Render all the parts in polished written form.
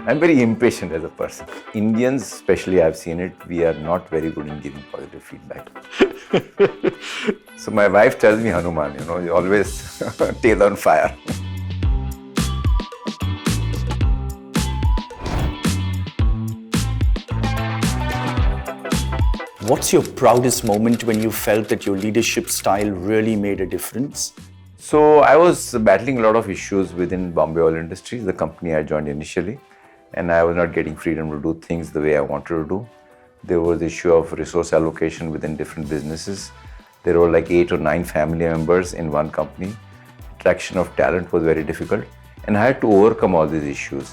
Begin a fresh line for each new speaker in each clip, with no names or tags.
I'm very impatient as a person. Indians, especially, I've seen it, we are not very good in giving positive feedback. So my wife tells me, Hanuman, you always tail on fire.
What's your proudest moment when you felt that your leadership style really made a difference?
So I was battling a lot of issues within Bombay Oil Industries, the company I joined initially, and I was not getting freedom to do things the way I wanted to do. There was the issue of resource allocation within different businesses. There were like 8 or 9 family members in one company. Attraction of talent was very difficult. And I had to overcome all these issues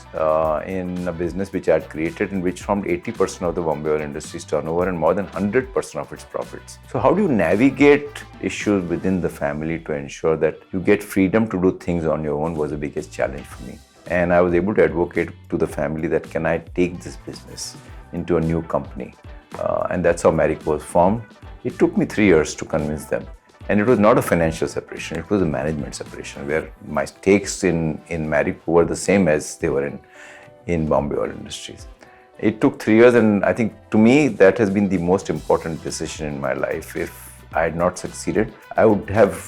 in a business which I had created and which formed 80% of the Bombay Oil Industries turnover and more than 100% of its profits. So how do you navigate issues within the family to ensure that you get freedom to do things on your own was the biggest challenge for me. And I was able to advocate to the family that can I take this business into a new company. And that's how Marico was formed. It took me 3 years to convince them. And it was not a financial separation, it was a management separation where my stakes in Marico were the same as they were in Bombay Oil Industries. It took 3 years, and I think to me that has been the most important decision in my life. If I had not succeeded, I would have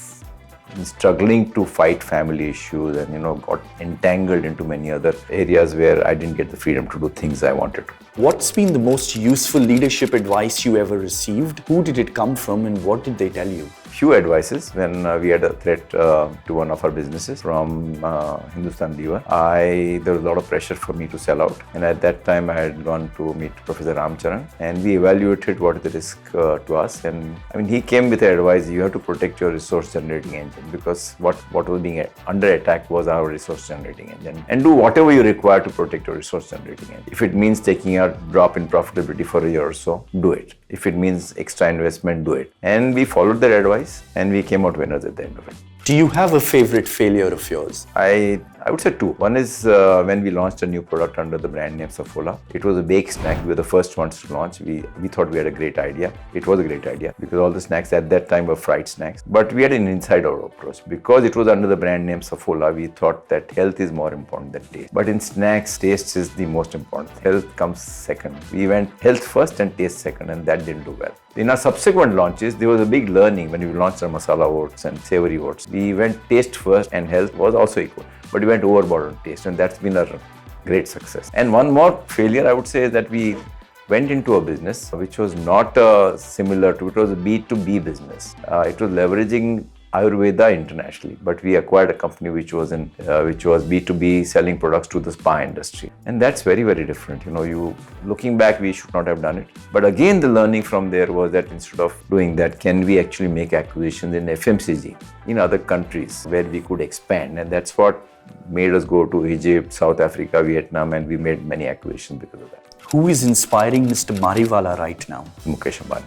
been struggling to fight family issues and got entangled into many other areas where I didn't get the freedom to do things I wanted to.
What's been the most useful leadership advice you ever received? Who did it come from and what did they tell you?
Few advices when we had a threat to one of our businesses from Hindustan Lever. There was a lot of pressure for me to sell out, and at that time I had gone to meet Professor Ramcharan and we evaluated what is the risk to us, and he came with the advice, you have to protect your resource generating engine, because what was being under attack was our resource generating engine, and do whatever you require to protect your resource generating engine. If it means taking a drop in profitability for a year or so, do it. If it means extra investment, do it. And we followed that advice and we came out winners at the end of it.
Do you have a favorite failure of yours?
I would say 2. One is when we launched a new product under the brand name Saffola. It was a baked snack. We were the first ones to launch. We thought we had a great idea. It was a great idea because all the snacks at that time were fried snacks. But we had an inside-out approach. Because it was under the brand name Saffola, we thought that health is more important than taste. But in snacks, taste is the most important. Health comes second. We went health first and taste second, and that didn't do well. In our subsequent launches, there was a big learning when we launched our masala oats and savory oats. We went taste first and health was also equal. But we went overboard on taste, and that's been a great success. And one more failure I would say is that we went into a business which was not similar to, it was a B2B business. It was leveraging Ayurveda internationally, but we acquired a company which was B2B, selling products to the spa industry, and that's very, very different. Looking back, we should not have done it. But again, the learning from there was that instead of doing that, can we actually make acquisitions in FMCG in other countries where we could expand, and that's what made us go to Egypt, South Africa, Vietnam, and we made many acquisitions because of that.
Who is inspiring Mr. Mariwala right now?
Mukesh Ambani.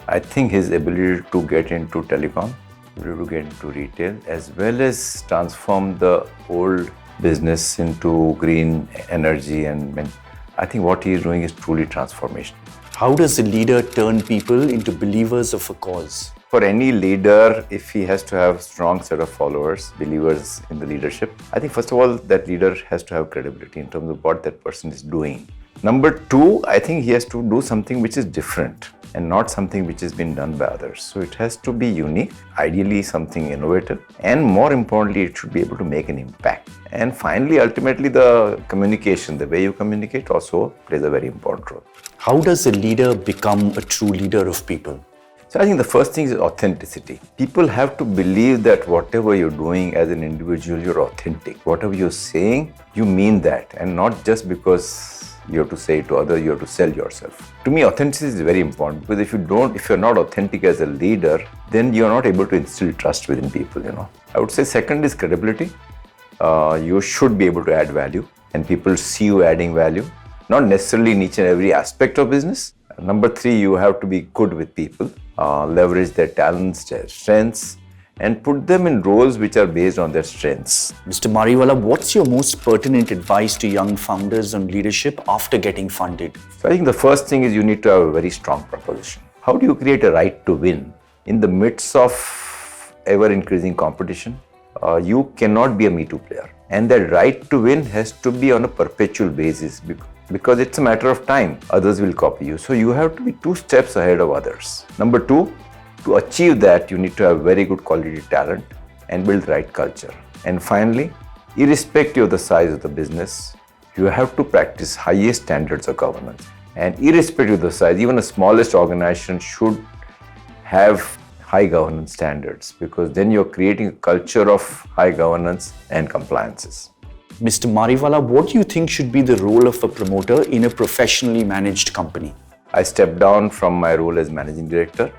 I think his ability to get into telecom, to get into retail, as well as transform the old business into green energy, and I think what he is doing is truly transformational.
How does a leader turn people into believers of a cause?
For any leader, if he has to have a strong set of followers, believers in the leadership, I think first of all, that leader has to have credibility in terms of what that person is doing. Number 2, I think he has to do something which is different and not something which has been done by others. So it has to be unique, ideally something innovative, and more importantly, it should be able to make an impact. And finally, ultimately, the communication, the way you communicate also plays a very important role.
How does a leader become a true leader of people?
So I think the first thing is authenticity. People have to believe that whatever you're doing as an individual, you're authentic. Whatever you're saying, you mean that, and not just because you have to say it to others, you have to sell yourself. To me, authenticity is very important, because if you're not authentic as a leader, then you're not able to instill trust within people, I would say second is credibility. You should be able to add value, and people see you adding value, not necessarily in each and every aspect of business. Number 3, you have to be good with people, leverage their talents, their strengths, and put them in roles which are based on their strengths.
Mr. Mariwala, what's your most pertinent advice to young founders on leadership after getting funded?
So I think the first thing is you need to have a very strong proposition. How do you create a right to win in the midst of ever-increasing competition? You cannot be a Me Too player. And that right to win has to be on a perpetual basis because it's a matter of time. Others will copy you. So you have to be 2 steps ahead of others. Number 2, to achieve that, you need to have very good quality talent and build right culture. And finally, irrespective of the size of the business, you have to practice highest standards of governance. And irrespective of the size, even the smallest organization should have high governance standards, because then you're creating a culture of high governance and compliances.
Mr. Mariwala, what do you think should be the role of a promoter in a professionally managed company?
I stepped down from my role as managing director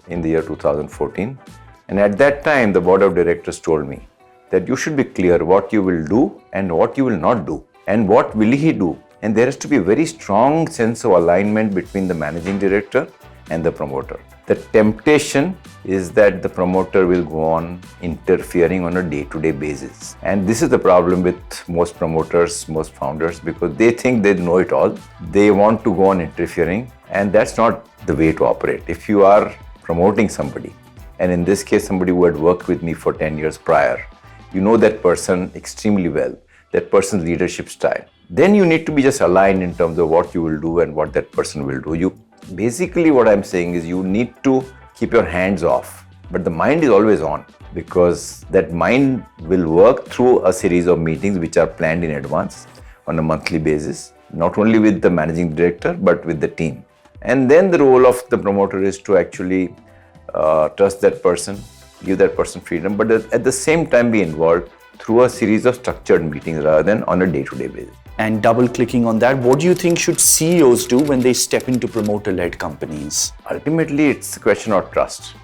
in the year 2014. And at that time, the board of directors told me that you should be clear what you will do and what you will not do. And what will he do? And there has to be a very strong sense of alignment between the managing director and the promoter. The temptation is that the promoter will go on interfering on a day-to-day basis. And this is the problem with most promoters, most founders, because they think they know it all. They want to go on interfering, and that's not the way to operate. If you are promoting somebody, and in this case somebody who had worked with me for 10 years prior, you know that person extremely well, that person's leadership style, then you need to be just aligned in terms of what you will do and what that person will do. Basically what I'm saying is you need to keep your hands off, but the mind is always on, because that mind will work through a series of meetings which are planned in advance on a monthly basis, not only with the managing director but with the team. And then the role of the promoter is to actually trust that person, give that person freedom, but at the same time be involved through a series of structured meetings rather than on a day-to-day basis.
And double clicking on that, what do you think should CEOs do when they step into promoter-led companies?
Ultimately, it's a question of trust.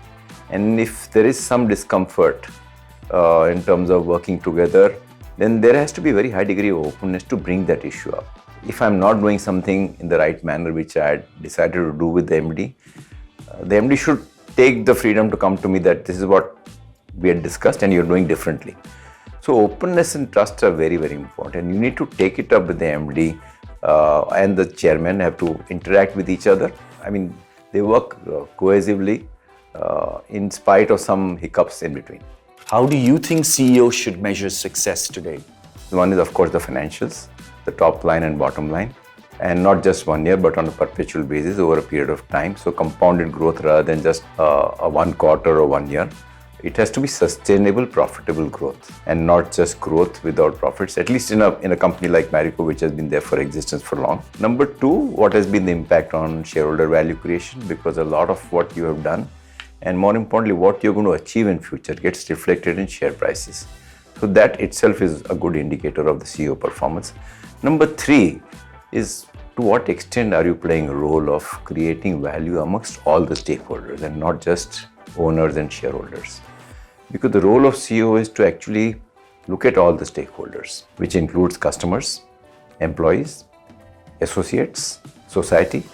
And if there is some discomfort in terms of working together, then there has to be a very high degree of openness to bring that issue up. If I'm not doing something in the right manner, which I had decided to do with the MD should take the freedom to come to me that this is what we had discussed and you're doing differently. So openness and trust are very, very important. You need to take it up with the MD and the chairman have to interact with each other. I mean, they work cohesively in spite of some hiccups in between.
How do you think CEOs should measure success today?
One is, of course, the financials, the top line and bottom line, and not just 1 year, but on a perpetual basis over a period of time. So compounded growth rather than just a 1 quarter or 1 year. It has to be sustainable, profitable growth, and not just growth without profits, at least in a company like Marico, which has been there for existence for long. Number 2, what has been the impact on shareholder value creation, because a lot of what you have done, and more importantly, what you're going to achieve in future gets reflected in share prices. So that itself is a good indicator of the CEO performance. Number 3 is, to what extent are you playing a role of creating value amongst all the stakeholders and not just owners and shareholders? Because the role of CEO is to actually look at all the stakeholders, which includes customers, employees, associates, society,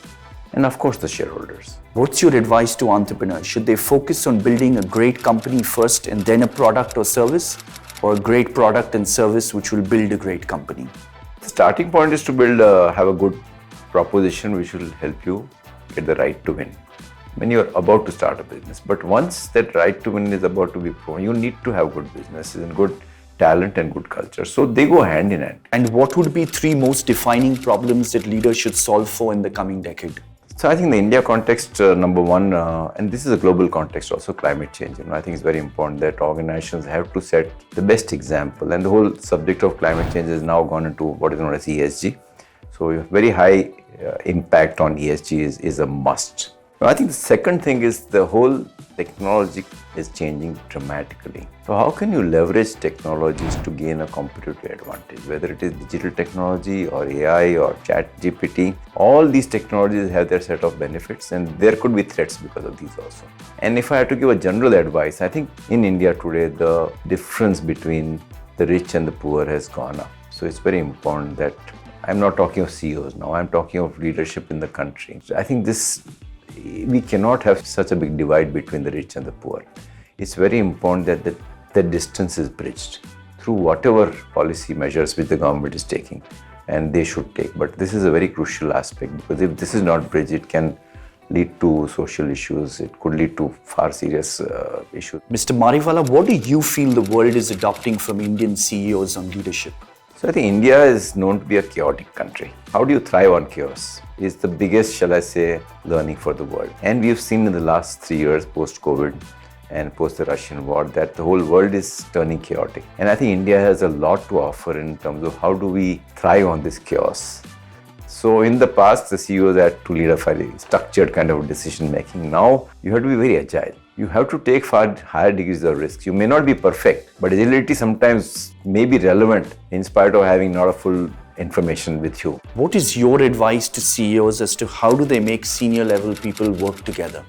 and of course the shareholders.
What's your advice to entrepreneurs? Should they focus on building a great company first and then a product or service, or a great product and service which will build a great company?
The starting point is to have a good proposition which will help you get the right to win when you're about to start a business. But once that right to win is about to be proven, you need to have good businesses and good talent and good culture. So they go hand in hand.
And what would be 3 most defining problems that leaders should solve for in the coming decade?
So I think the India context, number 1, and this is a global context also, climate change. I think it's very important that organizations have to set the best example. And the whole subject of climate change has now gone into what is known as ESG. So a very high impact on ESG is a must. I think the second thing is the whole technology is changing dramatically. So how can you leverage technologies to gain a competitive advantage, whether it is digital technology or AI or chat GPT? All these technologies have their set of benefits, and there could be threats because of these also. And if I had to give a general advice, I think in India today, the difference between the rich and the poor has gone up. So it's very important that I'm not talking of CEOs now, I'm talking of leadership in the country. So I think we cannot have such a big divide between the rich and the poor. It's very important that the distance is bridged through whatever policy measures which the government is taking, and they should take. But this is a very crucial aspect, because if this is not bridged, it can lead to social issues. It could lead to far serious issues.
Mr. Mariwala, what do you feel the world is adopting from Indian CEOs on leadership?
So I think India is known to be a chaotic country. How do you thrive on chaos is the biggest, shall I say, learning for the world. And we've seen in the last 3 years, post-COVID and post the Russian war, that the whole world is turning chaotic. And I think India has a lot to offer in terms of how do we thrive on this chaos. So in the past, the CEOs had to lead a very structured kind of decision making. Now you have to be very agile. You have to take far higher degrees of risk. You may not be perfect, but agility sometimes may be relevant in spite of having not a full information with you.
What is your advice to CEOs as to how do they make senior level people work together?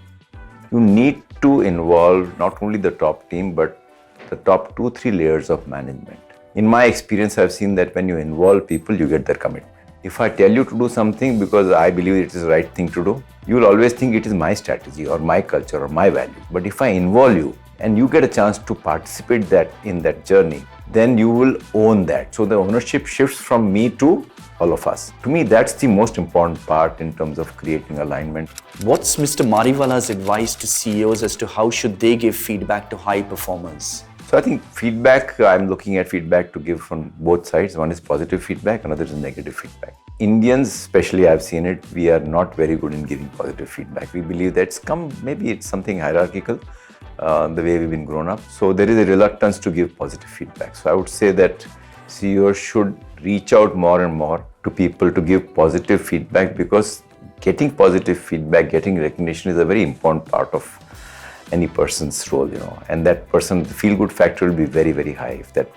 You need to involve not only the top team, but the top 2-3 layers of management. In my experience, I've seen that when you involve people, you get their commitment. If I tell you to do something because I believe it is the right thing to do, you will always think it is my strategy or my culture or my value. But if I involve you and you get a chance to participate in that journey, then you will own that. So the ownership shifts from me to all of us. To me, that's the most important part in terms of creating alignment.
What's Mr. Mariwala's advice to CEOs as to how should they give feedback to high performers?
So I think feedback, I'm looking at feedback to give from both sides. One is positive feedback, another is negative feedback. Indians, especially I've seen it, we are not very good in giving positive feedback. We believe that maybe it's something hierarchical, the way we've been grown up. So there is a reluctance to give positive feedback. So I would say that CEOs should reach out more and more to people to give positive feedback, because getting positive feedback, getting recognition is a very important part of any person's role, and that person, the feel-good factor will be very, very high if that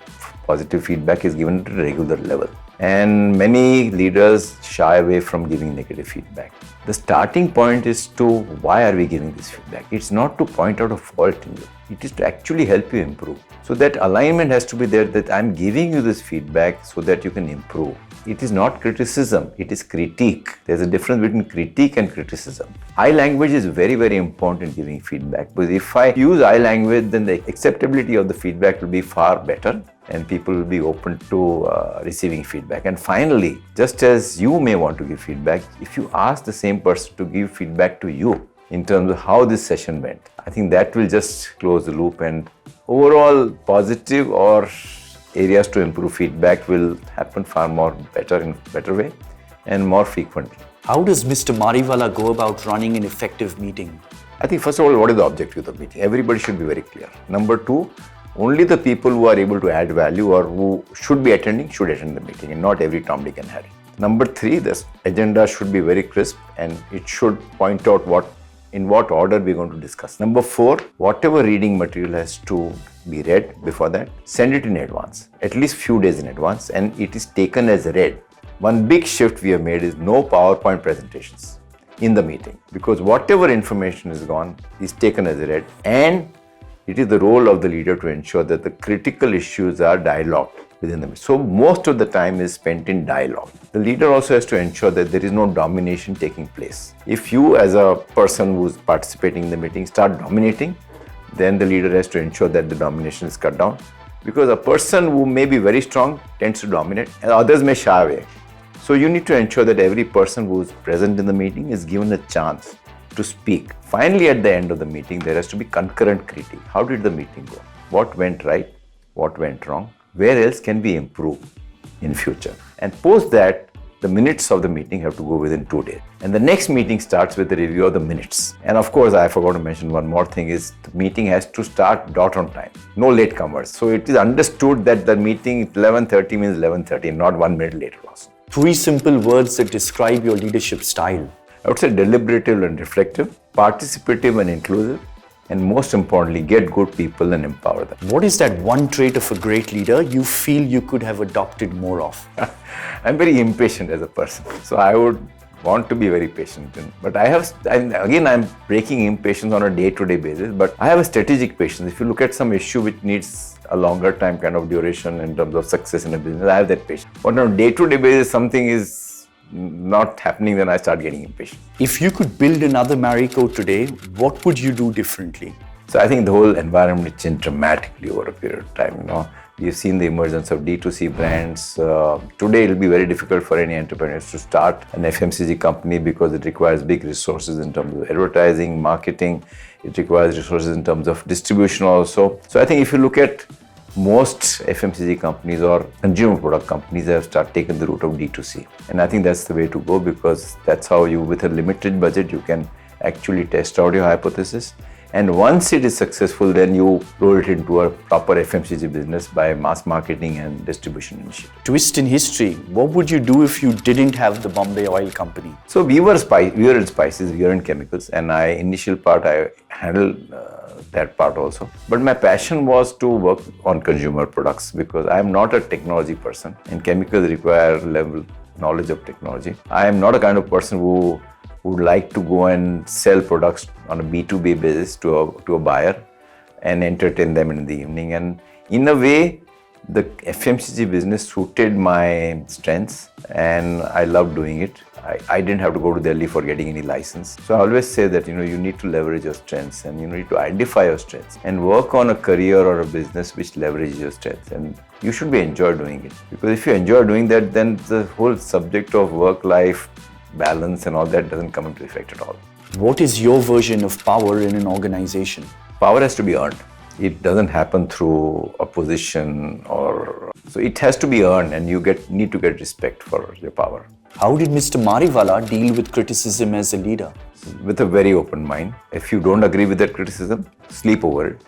positive feedback is given at a regular level. And many leaders shy away from giving negative feedback. The starting point is to why are we giving this feedback? It's not to point out a fault in you. It is to actually help you improve. So that alignment has to be there, that I'm giving you this feedback so that you can improve. It is not criticism, it is critique. There's a difference between critique and criticism. I language is very, very important in giving feedback, because if I use I language, then the acceptability of the feedback will be far better and people will be open to receiving feedback. And finally, just as you may want to give feedback, if you ask the same person to give feedback to you in terms of how this session went, I think that will just close the loop, and overall positive or areas to improve feedback will happen far more in better way and more frequently.
How does Mr. Mariwala go about running an effective meeting?
I think first of all, what is the objective of the meeting? Everybody should be very clear. Number two, only the people who are able to add value or who should be attending should attend the meeting, and not every Tom, Dick and Harry. Number three, the agenda should be very crisp and it should point out in what order we're going to discuss. Number four, whatever reading material has to be read before that, send it in advance, at least few days in advance, and it is taken as read. One big shift we have made is no PowerPoint presentations in the meeting, because whatever information is gone is taken as read, and it is the role of the leader to ensure that the critical issues are dialogued within the meeting. So most of the time is spent in dialogue. The leader also has to ensure that there is no domination taking place. If you as a person who's participating in the meeting start dominating, then the leader has to ensure that the domination is cut down, because a person who may be very strong tends to dominate and others may shy away. So you need to ensure that every person who is present in the meeting is given a chance to speak. Finally, at the end of the meeting, there has to be concurrent critique. How did the meeting go? What went right? What went wrong? Where else can we improve in future? And post that, the minutes of the meeting have to go within 2 days. And the next meeting starts with the review of the minutes. And of course, I forgot to mention one more thing is the meeting has to start dot on time. No latecomers. So it is understood that the meeting 11:30 means 11:30, not 1 minute later also.
3 simple words that describe your leadership style.
I would say deliberative and reflective, participative and inclusive, and most importantly, get good people and empower them.
What is that one trait of a great leader you feel you could have adopted more of?
I'm very impatient as a person, so I would want to be very patient. But I'm breaking impatience on a day-to-day basis, but I have a strategic patience. If you look at some issue which needs a longer time kind of duration in terms of success in a business, I have that patience. But on a day-to-day basis, something is not happening, then I start getting impatient.
If you could build another Marico today, what would you do differently?
So I think the whole environment changed dramatically over a period of time. We've seen the emergence of D2C brands. Today, it will be very difficult for any entrepreneurs to start an FMCG company because it requires big resources in terms of advertising, marketing. It requires resources in terms of distribution also. So I think if you look at most FMCG companies or consumer product companies have taken the route of D2C. And I think that's the way to go, because that's how you, with a limited budget, you can actually test out your hypothesis. And once it is successful, then you roll it into a proper FMCG business by mass marketing and distribution initiative.
Twist in history. What would you do if you didn't have the Bombay Oil Company?
So we were in spices, we were in chemicals, and initial part I handled that part also. But my passion was to work on consumer products, because I am not a technology person, and chemicals require level knowledge of technology. I am not a kind of person who would like to go and sell products on a B2B basis to a buyer and entertain them in the evening. And in a way, the FMCG business suited my strengths, and I loved doing it. I didn't have to go to Delhi for getting any license. So I always say that, you need to leverage your strengths, and you need to identify your strengths and work on a career or a business which leverages your strengths. And you should enjoy doing it, because if you enjoy doing that, then the whole subject of work-life balance and all that doesn't come into effect at all.
What is your version of power in an organization?
Power has to be earned. It doesn't happen through a position so it has to be earned, and you need to get respect for your power.
How did Mr. Mariwala deal with criticism as a leader?
With a very open mind. If you don't agree with that criticism, sleep over it,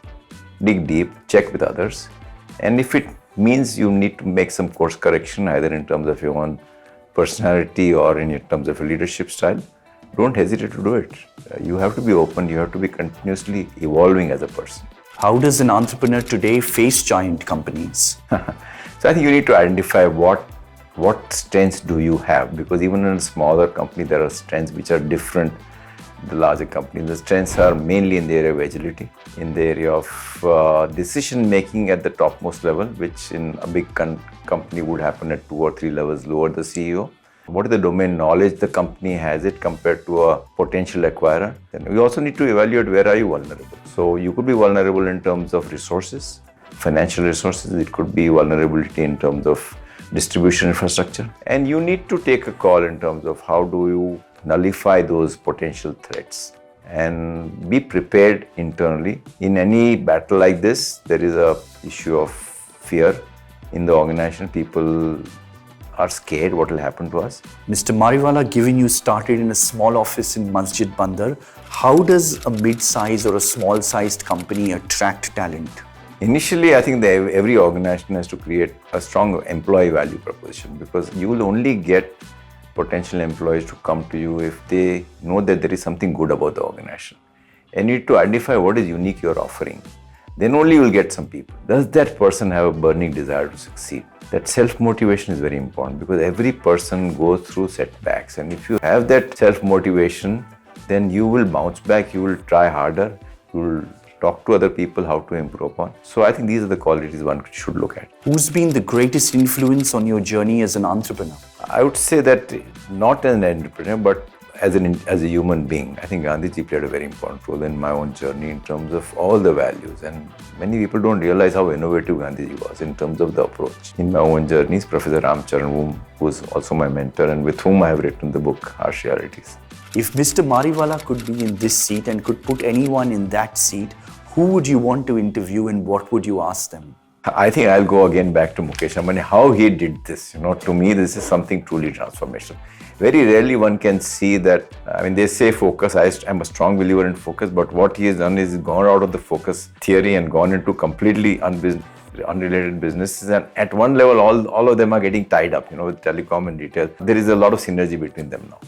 dig deep, check with others. And if it means you need to make some course correction, either in terms of your own personality or in terms of a leadership style, don't hesitate to do it. You have to be open, you have to be continuously evolving as a person.
How does an entrepreneur today face giant companies?
So I think you need to identify what strengths do you have, because even in a smaller company, there are strengths which are different than the larger company. The strengths are mainly in the area of agility, in the area of decision making at the topmost level, which in a big company would happen at 2 or 3 levels lower the CEO. What is the domain knowledge the company has it compared to a potential acquirer? Then we also need to evaluate where are you vulnerable. So you could be vulnerable in terms of resources, financial resources. It could be vulnerability in terms of distribution infrastructure. And you need to take a call in terms of how do you nullify those potential threats and be prepared internally. In any battle like this, there is a issue of fear in the organization. People are scared what will happen to us.
Mr. Mariwala, given you started in a small office in Masjid Bandar, how does a mid-size or a small-sized company attract talent?
Initially, I think every organization has to create a strong employee value proposition, because you will only get potential employees to come to you if they know that there is something good about the organization. And you need to identify what is unique you're offering. Then only you will get some people. Does that person have a burning desire to succeed? That self-motivation is very important, because every person goes through setbacks. And if you have that self-motivation, then you will bounce back, you will try harder, you will talk to other people how to improve upon. So I think these are the qualities one should look at.
Who's been the greatest influence on your journey as an entrepreneur?
I would say that not as an entrepreneur, but as a human being. I think Gandhiji played a very important role in my own journey in terms of all the values. And many people don't realize how innovative Gandhiji was in terms of the approach. In my own journeys, Professor Ramcharan, who is also my mentor and with whom I have written the book, Harsh Realities.
If Mr. Mariwala could be in this seat and could put anyone in that seat, who would you want to interview and what would you ask them?
I think I'll go again back to Mukesh Ambani, how he did this. To me, this is something truly transformational. Very rarely one can see that. They say focus. I'm a strong believer in focus, but what he has done is gone out of the focus theory and gone into completely unrelated businesses. And at one level, all of them are getting tied up, with telecom and retail. There is a lot of synergy between them now.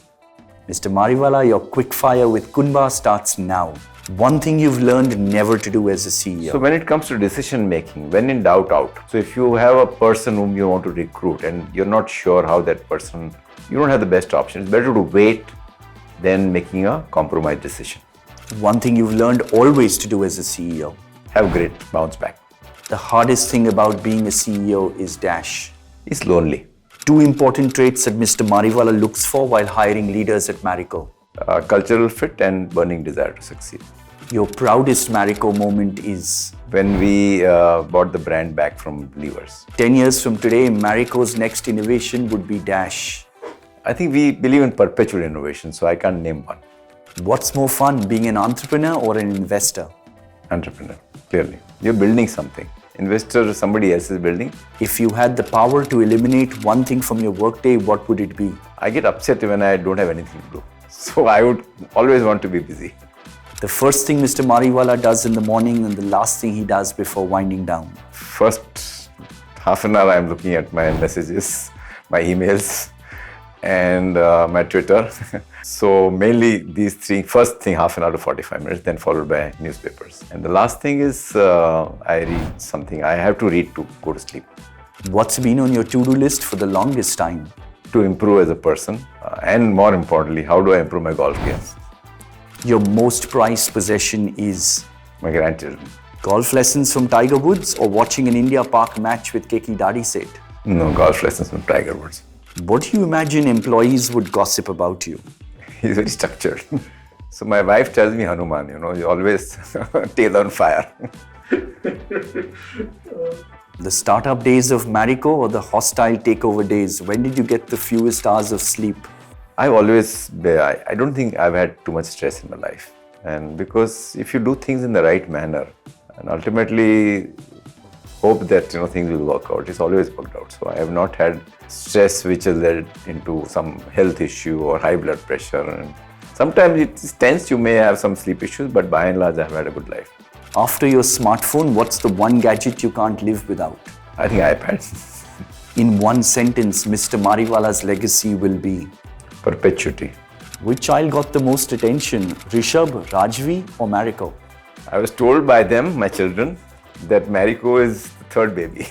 Mr. Mariwala, your quick fire with Qunba starts now. One thing you've learned never to do as a CEO.
So when it comes to decision making, when in doubt, out. So if you have a person whom you want to recruit and you're not sure how that person, you don't have the best option. It's better to wait than making a compromised decision.
One thing you've learned always to do as a CEO.
Have grit, bounce back.
The hardest thing about being a CEO is dash.
It's lonely.
2 important traits that Mr. Mariwala looks for while hiring leaders at Marico.
Cultural fit and burning desire to succeed.
Your proudest Marico moment is?
When we bought the brand back from Levers.
10 years from today, Marico's next innovation would be dash.
I think we believe in perpetual innovation, so I can't name one.
What's more fun, being an entrepreneur or an investor?
Entrepreneur, clearly. You're building something. Investor, somebody else is building.
If you had the power to eliminate one thing from your workday, what would it be?
I get upset when I don't have anything to do. So I would always want to be busy.
The first thing Mr. Mariwala does in the morning and the last thing he does before winding down.
First half an hour I'm looking at my messages, my emails and my Twitter. So mainly these three, first thing half an hour to 45 minutes, then followed by newspapers. And the last thing is I read something. I have to read to go to sleep.
What's been on your to-do list for the longest time?
To improve as a person and more importantly, how do I improve my golf games?
Your most prized possession is?
My grandchildren.
Golf lessons from Tiger Woods or watching an India Park match with Keki Daddy Seth?
No, golf lessons from Tiger Woods.
What do you imagine employees would gossip about you?
He's very structured. So my wife tells me, Hanuman, you always tail on fire.
The startup days of Marico or the hostile takeover days? When did you get the fewest hours of sleep?
I don't think I've had too much stress in my life. And because if you do things in the right manner and ultimately hope that things will work out, it's always worked out. So I have not had stress which has led into some health issue or high blood pressure. And sometimes it's tense, you may have some sleep issues, but by and large I've had a good life.
After your smartphone, what's the one gadget you can't live without?
I think iPad.
In one sentence, Mr. Mariwala's legacy will be?
Perpetuity.
Which child got the most attention, Rishabh, Rajvi or Marico?
I was told by them, my children, that Marico is the third baby.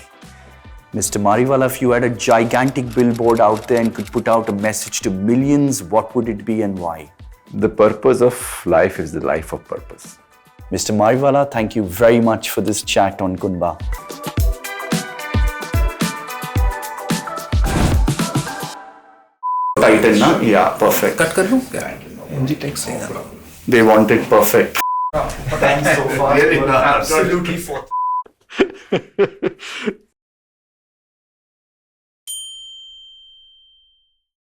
Mr. Mariwala, if you had a gigantic billboard out there and could put out a message to millions, what would it be and why?
The purpose of life is the life of purpose.
Mr. Mariwala, thank you very much for this chat on Qunba. Tighten, na? Yeah, perfect.
Cut kar दूं? NG text है ना.
They want it perfect.
Thanks so far. Absolutely for